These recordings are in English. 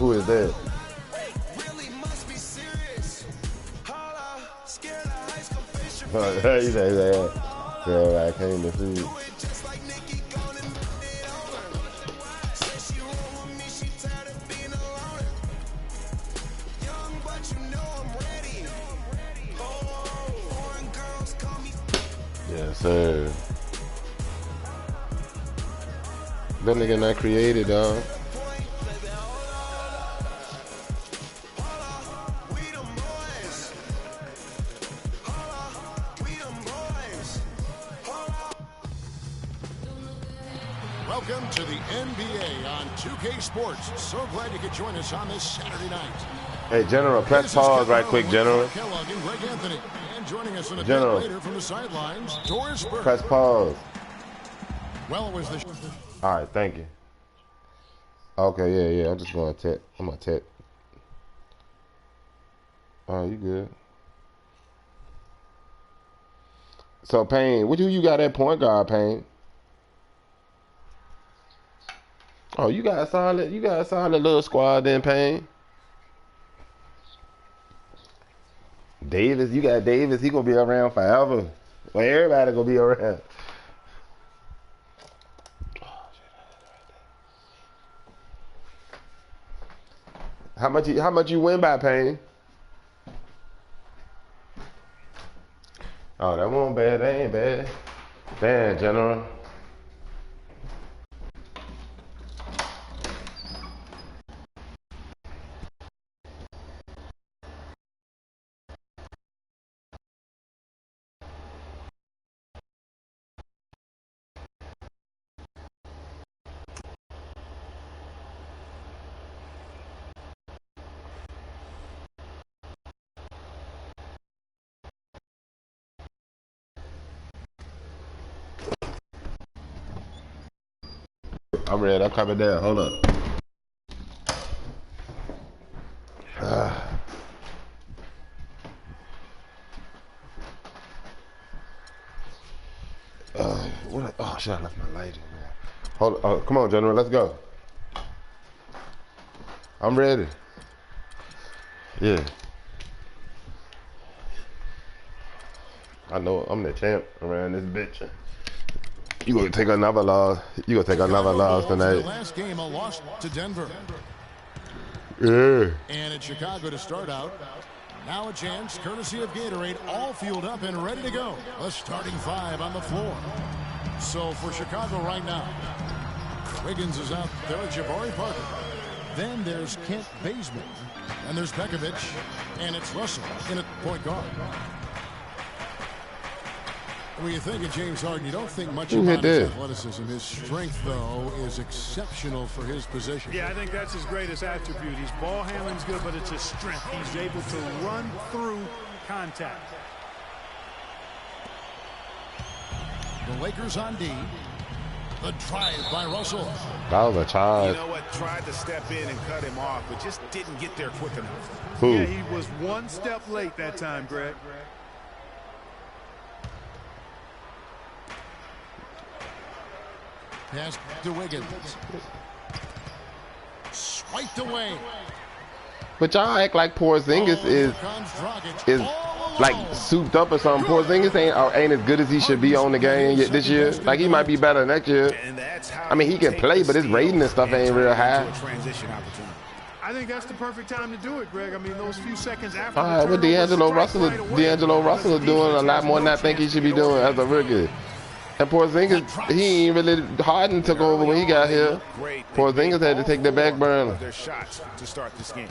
Who is that? He said, yeah, I came to see. Yes, sir. That nigga not created, dog. Welcome to the NBA on 2K Sports. So glad you could join us on this Saturday night. Hey, General, press pause right quick, General. And joining us in a General, bit later from the sidelines, Doris Burke. Press pause. Well, it was the... All right, thank you. Okay, yeah. I'm just going to tap. I'm going to tap. Oh, you good. So, Payne, what do you got at point guard, Payne? Oh, you got a solid little squad then, Payne. Davis, you got Davis. He gonna be around forever. Well, everybody gonna be around. How much you win by, Payne? Oh, that wasn't bad. That ain't bad. Damn, General. I'm ready. I'm coming down. Hold up. Oh, shit, I left my light in there. Hold on. Come on, General. Let's go. I'm ready. Yeah. I know I'm the champ around this bitch. You gonna take another loss. You gonna take another loss tonight. Last game, a loss to Denver. Yeah. And it's Chicago to start out. Now a chance, courtesy of Gatorade, all fueled up and ready to go. A starting five on the floor. So for Chicago right now, Wiggins is out there with Jabari Parker. Then there's Kent Bazemore. And there's Bekovic. And it's Russell in at point guard. When you think of James Harden, you don't think much about his athleticism. His strength, though, is exceptional for his position. Yeah, I think that's his greatest attribute. His ball handling's good, but it's his strength. He's able to run through contact. The Lakers on D. The drive by Russell. That was a charge. You know what? Tried to step in and cut him off, but just didn't get there quick enough. Who? Yeah, he was one step late that time, Greg. Pass to Wiggins. Swiped away. But y'all act like Porzingis is like souped up or something. Porzingis ain't as good as he should be on the game yet this year. Like he might be better next year. I mean, he can play, but his rating and stuff ain't real high. I think that's the perfect time to do it, Greg. I mean, those few seconds after. All right, but D'Angelo Russell is doing a lot more than I think he should be doing as a rookie. And Porzingis, he ain't really. Harden took over when he got here. Porzingis had to take the back burner. Their shots to start this game.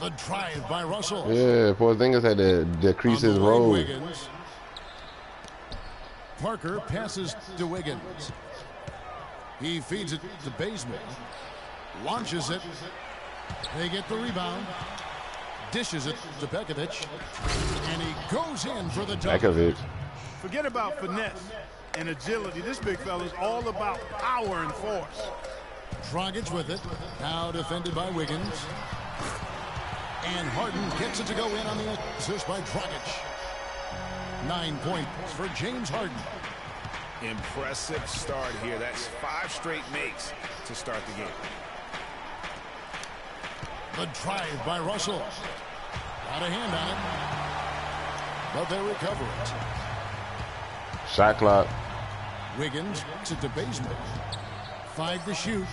The drive by Russell. Yeah, Porzingis had to decrease his role. Wiggins. Parker passes to Wiggins. He feeds it to Bazemore. Launches it. They get the rebound. Dishes it to Bekovic. And he goes in for the double. Bekovic. Forget about finesse and agility. This big fella's all about power and force. Dragic with it. Now defended by Wiggins. And Harden gets it to go in on the assist by Dragic. 9 points for James Harden. Impressive start here. That's 5 straight makes to start the game. The drive by Russell. Got a hand on it. But they recover it. Shot clock. Wiggins to Bazemore. 5 to shoot.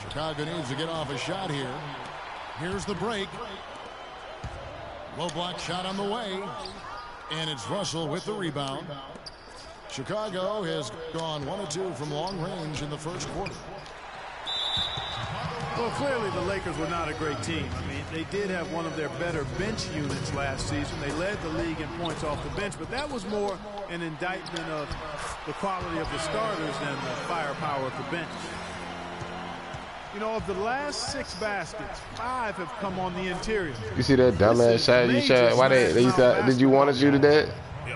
Chicago needs to get off a shot here. Here's the break. Low block shot on the way. And it's Russell with the rebound. Chicago has gone 1 of 2 from long range in the first quarter. Well, clearly the Lakers were not a great team. I mean, they did have one of their better bench units last season. They led the league in points off the bench, but that was more an indictment of the quality of the starters than the firepower of the bench. You know, of the last 6 baskets, 5 have come on the interior. You see that dumbass shot you shot? Why they did you want to shoot at that?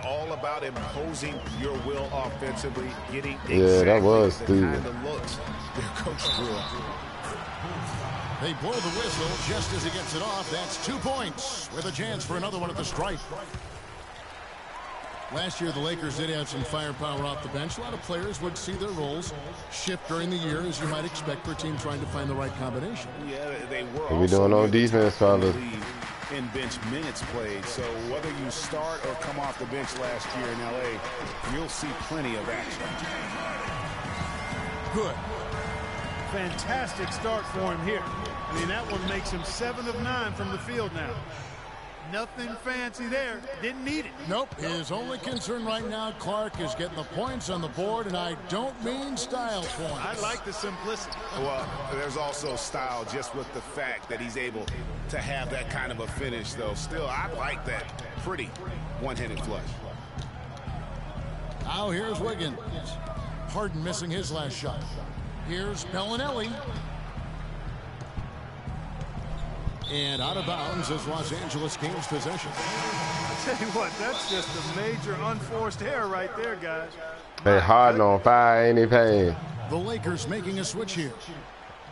All about imposing your will offensively, getting that was the stupid. kind of looks their coach drew. They blow the whistle just as he gets it off. That's 2 points with a chance for another one at the stripe. Last year, the Lakers did have some firepower off the bench. A lot of players would see their roles shift during the year, as you might expect for a team trying to find the right combination. Yeah, they were. What we doing on defense, fellas? In bench minutes played, so whether you start or come off the bench last year in LA, you'll see plenty of action. Good. Fantastic start for him here. I mean, that one makes him 7 of 9 from the field now. Nothing fancy there. Didn't need it. Nope. His only concern right now, Clark, is getting the points on the board, and I don't mean style points. I like the simplicity. Well, there's also style just with the fact that he's able to have that kind of a finish, though. Still, I like that pretty one-handed flush. Now here's Wiggins. Harden missing his last shot. Here's Bellinelli. And out of bounds as Los Angeles gains possession. I tell you what, that's just a major unforced error right there, guys. Hey, Harden on fire, ain't he paying? The Lakers making a switch here.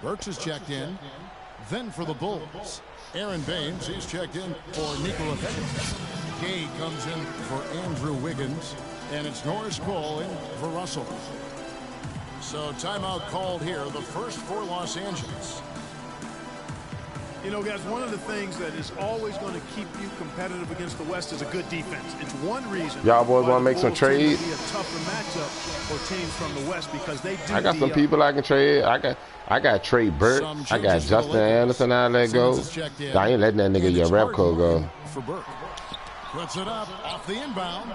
Burks is checked in. Then for the Bulls, Aaron Baines, he's checked in for Nikola Pekic. Gay comes in for Andrew Wiggins. And it's Norris Cole in for Russell. So timeout called here, the first for Los Angeles. You know, guys, one of the things that is always going to keep you competitive against the West is a good defense. It's one reason y'all boys want to make some trades. Be a tougher matchup for teams from the West because they do. I got some people I can trade. I got Trey Burke. I got Justin Anderson. I let go. I ain't letting that nigga your rep code go. For Burke, puts it up off the inbound.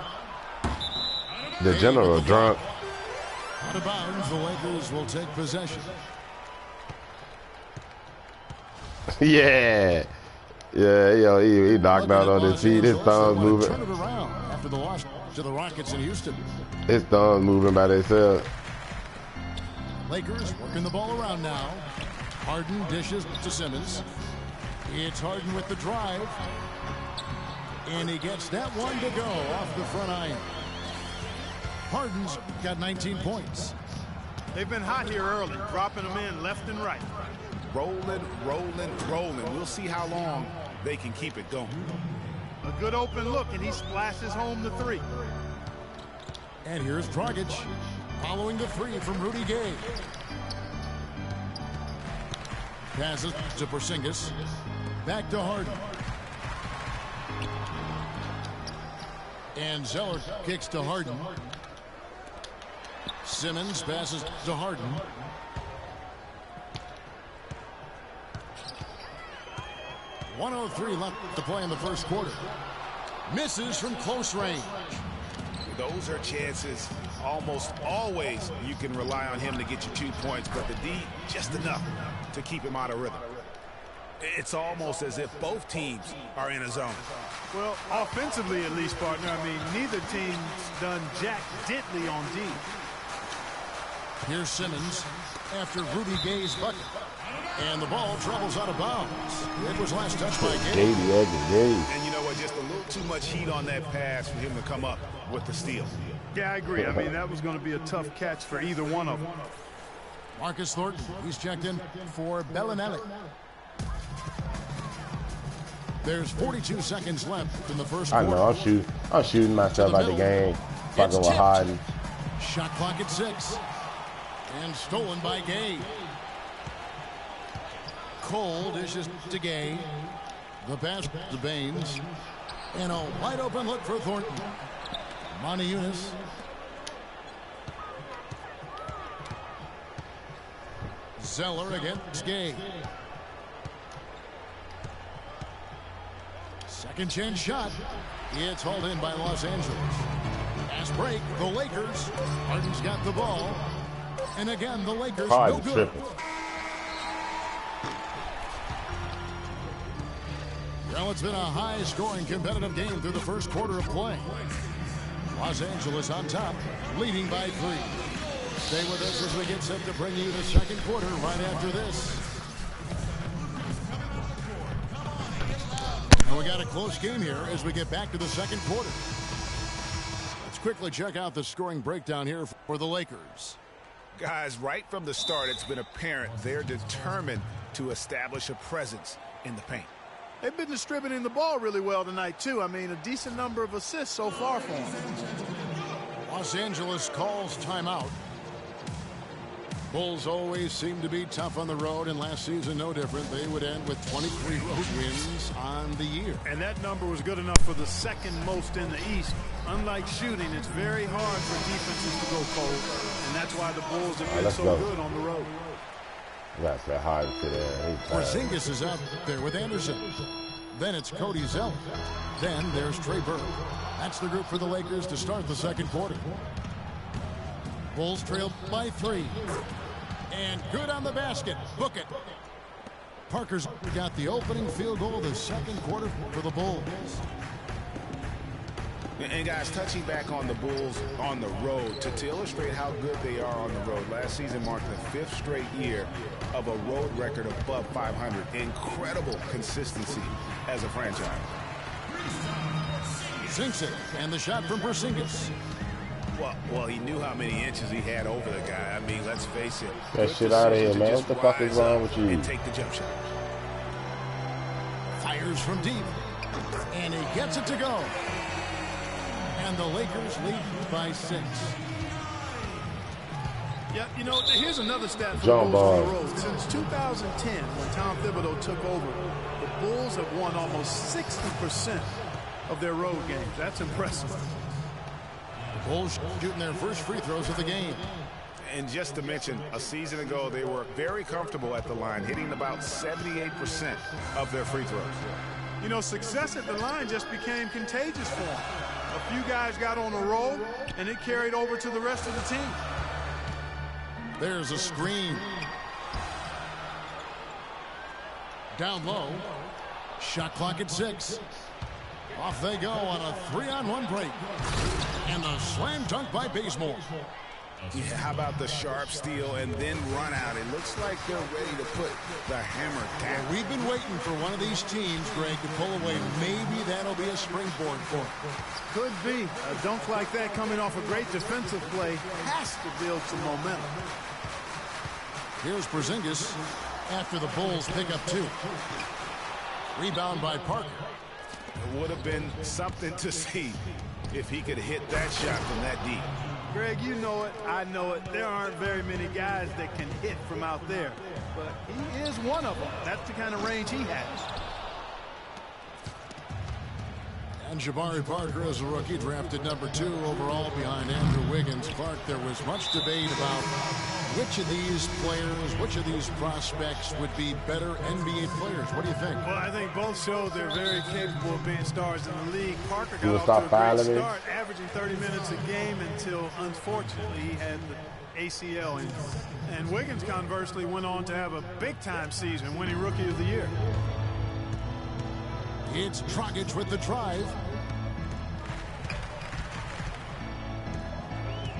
The general drunk. Out of bounds, the Lakers will take possession. Yeah, yo, he knocked out on his feet. His thumbs moving. Turn it around after the loss to the Rockets in Houston. His thumbs moving by themselves. Lakers working the ball around now. Harden dishes to Simmons. It's Harden with the drive. And he gets that one to go off the front iron. Harden's got 19 points. They've been hot here early, dropping them in left and right. Rolling. We'll see how long they can keep it going. A good open look, and he splashes home the 3. And here's Dragic following the 3 from Rudy Gay. Passes to Porzingis. Back to Harden. And Zeller kicks to Harden. Simmons passes to Harden. .103 left to play in the first quarter. Misses from close range. Those are chances almost always you can rely on him to get you 2 points, but the D just enough to keep him out of rhythm. It's almost as if both teams are in a zone. Well, offensively at least, partner. I mean, neither team's done jack diddly on D. Here's Simmons after Rudy Gay's bucket. And the ball travels out of bounds. It was last touched by Gay. And you know what? Just a little too much heat on that pass for him to come up with the steal. Yeah, I agree. I mean, that was going to be a tough catch for either one of them. Marcus Thornton, he's checked in for Bellinelli. There's 42 seconds left in the first quarter. I know, I'm shooting myself out the game. Fucking with Harden. Shot clock at 6. And stolen by Gay. Cole dishes to Gay. The pass to Baines. And a wide open look for Thornton. Monty Eunice. Zeller against Gay. Second chance shot. It's hauled in by Los Angeles. Fast break. The Lakers. Harden's got the ball. And again, the Lakers no good. Well, it's been a high-scoring, competitive game through the first quarter of play. Los Angeles on top, leading by 3. Stay with us as we get set to bring you the second quarter right after this. And we got a close game here as we get back to the second quarter. Let's quickly check out the scoring breakdown here for the Lakers. Guys, right from the start, it's been apparent they're determined to establish a presence in the paint. They've been distributing the ball really well tonight, too. I mean, a decent number of assists so far for them. Los Angeles calls timeout. Bulls always seem to be tough on the road, and last season no different. They would end with 23 road wins on the year. And that number was good enough for the second most in the East. Unlike shooting, it's very hard for defenses to go cold, and that's why the Bulls have been so good on the road. That's that hard to there. Porzingis is out there with Anderson. Then it's Cody Zeller. Then there's Trey Burke. That's the group for the Lakers to start the second quarter. Bulls trail by 3. And good on the basket. Book it. Parker's got the opening field goal of the second quarter for the Bulls. And guys, touching back on the Bulls on the road to illustrate how good they are on the road. Last season marked the 5th straight year of a road record above 500. Incredible consistency as a franchise. Sinks it, and the shot from Porzingis. Well, he knew how many inches he had over the guy. I mean, let's face it. That shit out of here, man. What the fuck is wrong with you? And take the jump shot. Fires from deep, and he gets it to go. And the Lakers lead by 6. Yeah, you know, here's another stat for the Bulls on the road. Since 2010, when Tom Thibodeau took over, the Bulls have won almost 60% of their road games. That's impressive. The Bulls shooting their first free throws of the game. And just to mention, a season ago, they were very comfortable at the line, hitting about 78% of their free throws. You know, success at the line just became contagious for them. A few guys got on a roll, and it carried over to the rest of the team. There's a screen. Down low. Shot clock at 6. Off they go on a 3-on-1 break. And the slam dunk by Bazemore. Yeah, how about the sharp steal and then run out? It looks like they're ready to put the hammer down. Well, we've been waiting for one of these teams, Greg, to pull away. Maybe that'll be a springboard for them. Could be. A dunk like that coming off a great defensive play has to build some momentum. Here's Porzingis after the Bulls pick up 2. Rebound by Parker. It would have been something to see if he could hit that shot from that deep. Greg, you know it, I know it. There aren't very many guys that can hit from out there. But he is one of them. That's the kind of range he has. And Jabari Parker is a rookie, drafted number 2 overall behind Andrew Wiggins. Clark, there was much debate about which of these players, which of these prospects would be better NBA players. What do you think? Well, I think both show they're very capable of being stars in the league. Parker got off to a great start, averaging 30 minutes a game until, unfortunately, he had the ACL injury. And Wiggins, conversely, went on to have a big-time season, winning Rookie of the Year. It's Dragic with the drive.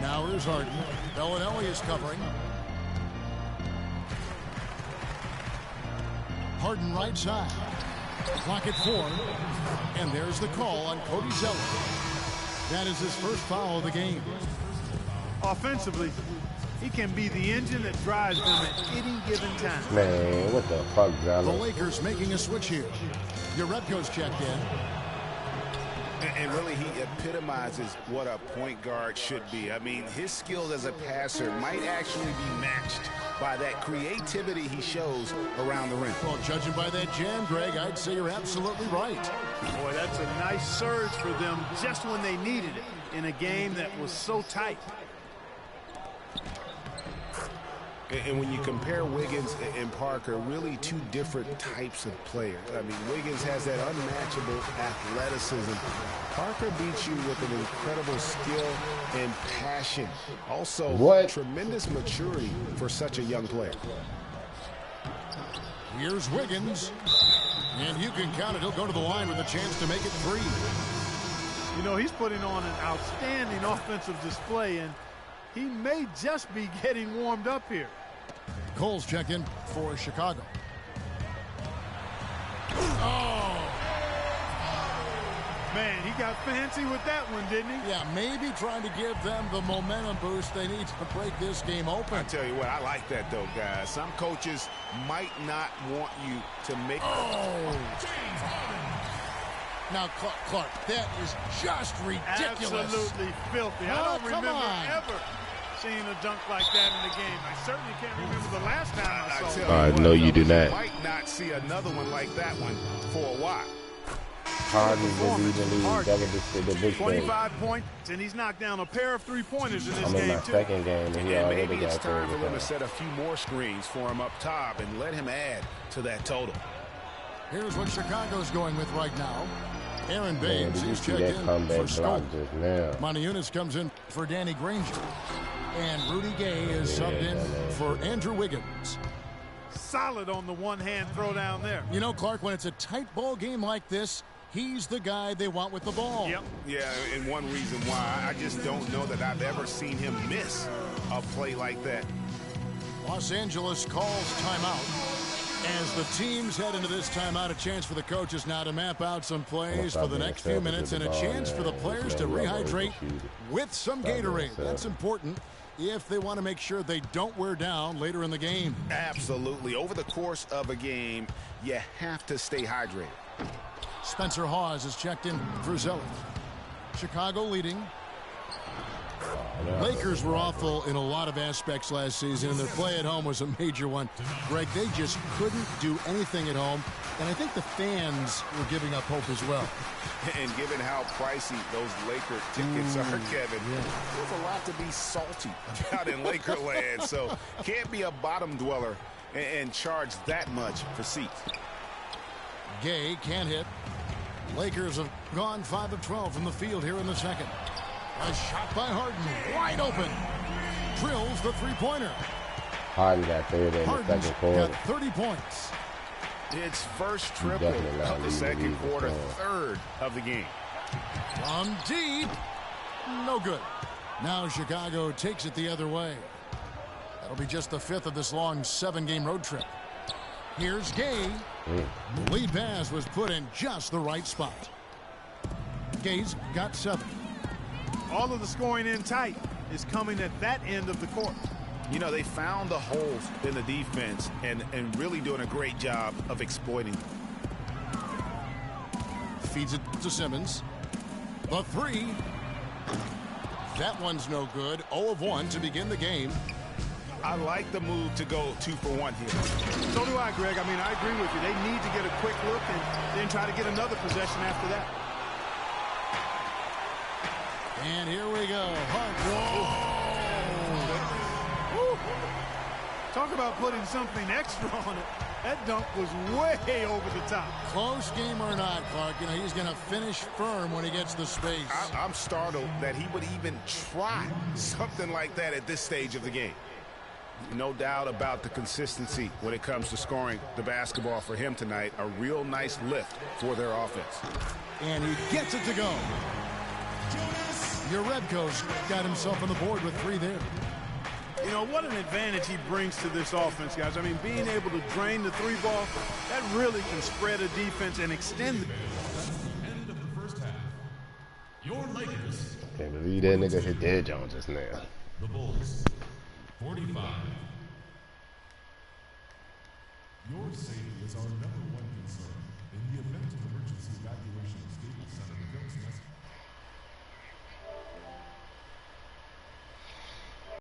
Now here's Harden. Bellinelli is covering. Harden right side. Clock at 4. And there's the call on Cody Zeller. That is his first foul of the game. Offensively, he can be the engine that drives them at any given time. Man, what the fuck, Zeller? The Lakers making a switch here. Urebko's checked in. And really, he epitomizes what a point guard should be. I mean, his skills as a passer might actually be matched by that creativity he shows around the rim. Well, judging by that jam, Greg, I'd say you're absolutely right. Boy, that's a nice surge for them just when they needed it in a game that was so tight. And when you compare Wiggins and Parker, really two different types of players. I mean, Wiggins has that unmatchable athleticism. Parker beats you with an incredible skill and passion. Also, tremendous maturity for such a young player. Here's Wiggins. And you can count it. He'll go to the line with a chance to make it 3. You know, he's putting on an outstanding offensive display, and he may just be getting warmed up here. Cole's check in for Chicago. Oh! Man, he got fancy with that one, didn't he? Yeah, maybe trying to give them the momentum boost they need to break this game open. I tell you what, I like that, though, guys. Some coaches might not want you to make... Now, Clark, that is just ridiculous. Absolutely filthy. I don't remember ever seeing a dunk like that in the game. I certainly can't remember the last time I saw it. No, you do not. Might not see another one like that one for a while. Harden will lead the league. That was the big 25 points, and he's knocked down a pair of three-pointers in this game, too. I'm in my second game, and he already maybe got it's time for them to set a few more screens for him up top and let him add to that total. Here's what Chicago's going with right now. Aaron Baines is checked in for Stoke. Monty Eunice comes in for Danny Granger. And Rudy Gay is subbed in for Andrew Wiggins. Solid on the one-hand throw down there. You know, Clark, when it's a tight ball game like this, he's the guy they want with the ball. Yep. Yeah, and one reason why, I just don't know that I've ever seen him miss a play like that. Los Angeles calls timeout. As the teams head into this timeout, a chance for the coaches now to map out some plays for the next few minutes and a chance for the players to rehydrate with some Gatorade. That's important if they want to make sure they don't wear down later in the game. Absolutely. Over the course of a game, you have to stay hydrated. Spencer Hawes is checked in for Zelli. Chicago leading. Lakers were awful in a lot of aspects last season, and their play at home was a major one. Greg, they just couldn't do anything at home, and I think the fans were giving up hope as well. And given how pricey those Laker tickets are, Kevin, there's a lot to be salty about in Laker land, so can't be a bottom dweller and charge that much for seats. Gay can't hit. Lakers have gone 5 of 12 from the field here in the second. A shot by Harden, wide open. Drills the three-pointer. Harden got 30 in the second quarter. Got 30 points. It's first triple of the second quarter, third of the game. From deep, no good. Now Chicago takes it the other way. That'll be just the 5th of this long 7-game road trip. Here's Gay. The lead pass was put in just the right spot. Gay's got 7. All of the scoring in tight is coming at that end of the court. You know, they found the holes in the defense and really doing a great job of exploiting them. Feeds it to Simmons. The 3. That one's no good. 0 of 1 to begin the game. I like the move to go 2 for 1 here. So do I, Greg. I mean, I agree with you. They need to get a quick look and then try to get another possession after that. And here we go. Whoa. Talk about putting something extra on it. That dunk was way over the top. Close game or not, Clark, you know, he's going to finish firm when he gets the space. I'm startled that he would even try something like that at this stage of the game. No doubt about the consistency when it comes to scoring the basketball for him tonight. A real nice lift for their offense. And he gets it to go. Urebko's got himself on the board with 3 there. You know, what an advantage he brings to this offense, guys. I mean, being able to drain the 3 ball, that really can spread a defense and extend it. End of the first half. Your Lakers. Can't believe that nigga hit Dead Jones just now. The Bulls. 45. Your safety is our #1